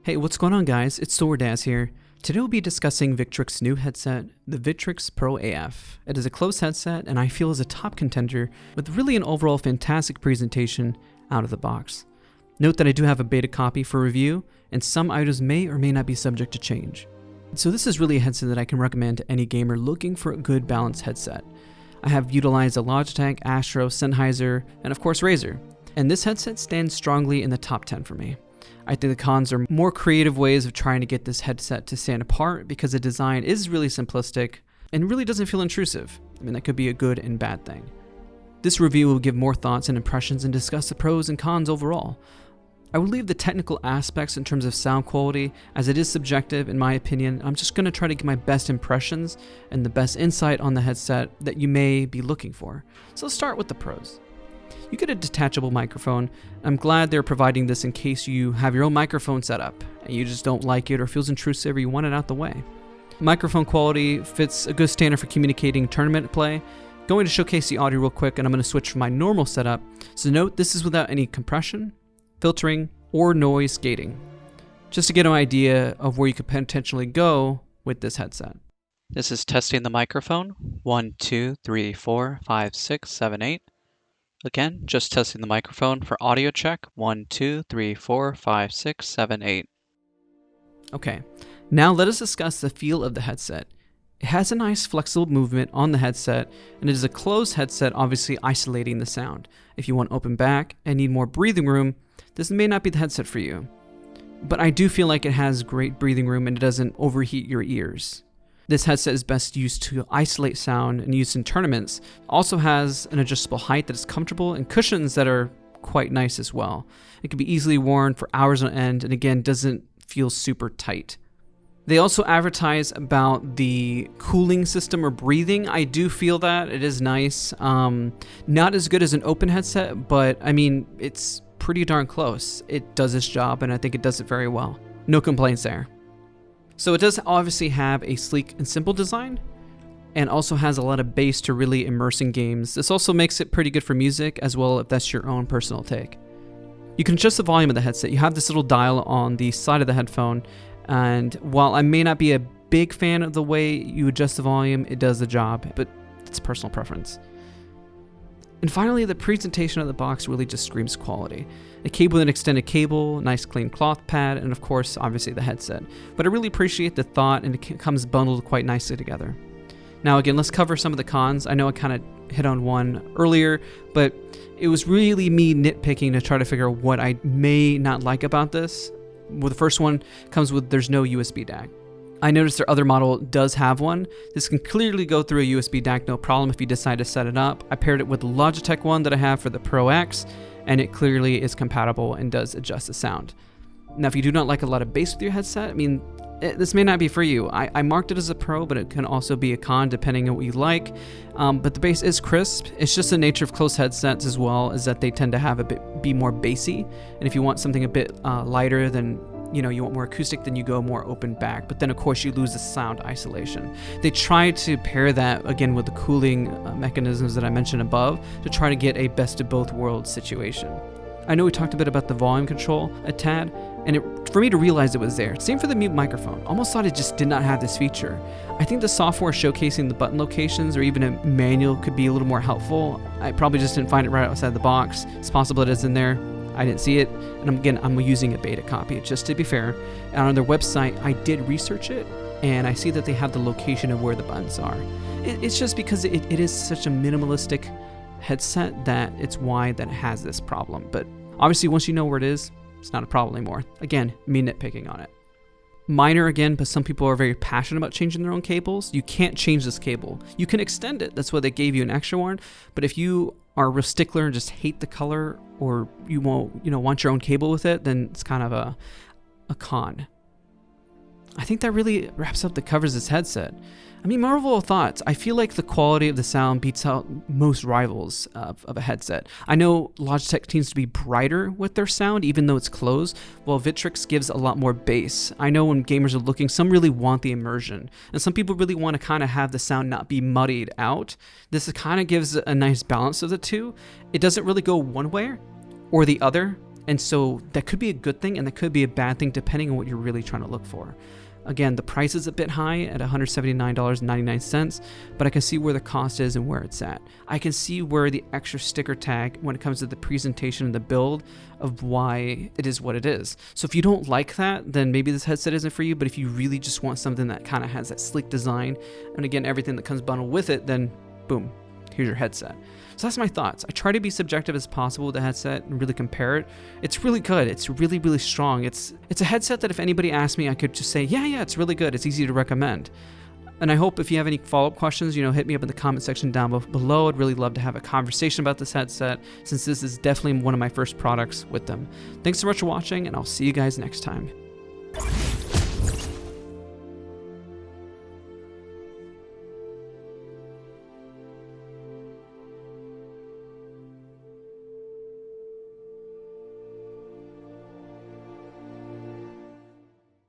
Hey, what's going on guys? It's SoaR Dazs here. Today we'll be discussing Victrix's new headset, the Victrix Pro AF. It is a closed headset and I feel is a top contender with really an overall fantastic presentation out of the box. Note that I do have a beta copy for review and some items may or may not be subject to change. So this is really a headset that I can recommend to any gamer looking for a good balanced headset. I have utilized a Logitech, Astro, Sennheiser, and of course Razer. And this headset stands strongly in the top 10 for me. I think the cons are more creative ways of trying to get this headset to stand apart because the design is really simplistic and really doesn't feel intrusive. I mean, that could be a good and bad thing. This review will give more thoughts and impressions and discuss the pros and cons overall. I will leave the technical aspects in terms of sound quality as it is subjective in my opinion. I'm just going to try to get my best impressions and the best insight on the headset that you may be looking for. So let's start with the pros. You get a detachable microphone. I'm glad they're providing this in case you have your own microphone set up and you just don't like it or feels intrusive or you want it out the way. Microphone quality fits a good standard for communicating tournament play. Going to showcase the audio real quick and I'm going to switch from my normal setup. So note this is without any compression, filtering, or noise gating. Just to get an idea of where you could potentially go with this headset. This is testing the microphone. 1, 2, 3, 4, 5, 6, 7, 8. Again, just testing the microphone for audio check. 1, 2, 3, 4, 5, 6, 7, 8. Okay, now let us discuss the feel of the headset. It has a nice flexible movement on the headset, and it is a closed headset, obviously isolating the sound. If you want open back and need more breathing room, this may not be the headset for you. But I do feel like it has great breathing room and it doesn't overheat your ears. This headset is best used to isolate sound and used in tournaments. Also has an adjustable height that is comfortable and cushions that are quite nice as well. It can be easily worn for hours on end and again doesn't feel super tight. They also advertise about the cooling system or breathing. I do feel that it is nice. Not as good as an open headset, but I mean it's pretty darn close. It does its job and I think it does it very well. No complaints there. So it does obviously have a sleek and simple design and also has a lot of bass to really immerse in games. This also makes it pretty good for music as well if that's your own personal take. You can adjust the volume of the headset. You have this little dial on the side of the headphone, and while I may not be a big fan of the way you adjust the volume, it does the job, but it's personal preference. And finally, the presentation of the box really just screams quality. A cable with an extended cable, nice clean cloth pad, and of course, obviously the headset. But I really appreciate the thought and it comes bundled quite nicely together. Now again, let's cover some of the cons. I know I kind of hit on one earlier, but it was really me nitpicking to try to figure out what I may not like about this. Well, the first one comes with there's no USB DAC. I noticed their other model does have one. This can clearly go through a USB DAC, no problem if you decide to set it up. I paired it with the Logitech one that I have for the Pro X, and it clearly is compatible and does adjust the sound. Now, if you do not like a lot of bass with your headset, I mean, this may not be for you. I marked it as a pro, but it can also be a con depending on what you like. But the bass is crisp. It's just the nature of closed headsets as well, is that they tend to have be more bassy. And if you want something a bit lighter, then you want more acoustic, then you go more open back. But then of course you lose the sound isolation. They try to pair that again with the cooling mechanisms that I mentioned above to try to get a best of both worlds situation. I know we talked a bit about the volume control a tad, and for me to realize it was there. Same for the mute microphone. Almost thought it just did not have this feature. I think the software showcasing the button locations or even a manual could be a little more helpful. I probably just didn't find it right outside the box. It's possible it is in there. I didn't see it, and I'm using a beta copy, just to be fair. And on their website, I did research it, and I see that they have the location of where the buttons are. It's just because it is such a minimalistic headset that it's why that it has this problem. But obviously, once you know where it is, it's not a problem anymore. Again, me nitpicking on it. Minor again, but some people are very passionate about changing their own cables. You can't change this cable. You can extend it. That's why they gave you an extra one. But if you are a real stickler and just hate the color, or you won't, want your own cable with it, then it's kind of a con. I think that really wraps up the covers this headset. I mean, my overall thoughts, I feel like the quality of the sound beats out most rivals of a headset. I know Logitech seems to be brighter with their sound, even though it's closed, while Victrix gives a lot more bass. I know when gamers are looking, some really want the immersion, and some people really want to kind of have the sound not be muddied out. This kind of gives a nice balance of the two. It doesn't really go one way or the other, And so that could be a good thing and that could be a bad thing depending on what you're really trying to look for. Again, the price is a bit high at $179.99, but I can see where the cost is and where it's at. I can see where the extra sticker tag when it comes to the presentation and the build of why it is what it is. So if you don't like that, then maybe this headset isn't for you, but if you really just want something that kind of has that sleek design, and again, everything that comes bundled with it, then boom, here's your headset. So that's my thoughts. I try to be subjective as possible with the headset and really compare it. It's really good. It's really, really strong. It's a headset that if anybody asked me, I could just say, yeah, it's really good. It's easy to recommend. And I hope if you have any follow-up questions, hit me up in the comment section down below. I'd really love to have a conversation about this headset, since this is definitely one of my first products with them. Thanks so much for watching, and I'll see you guys next time.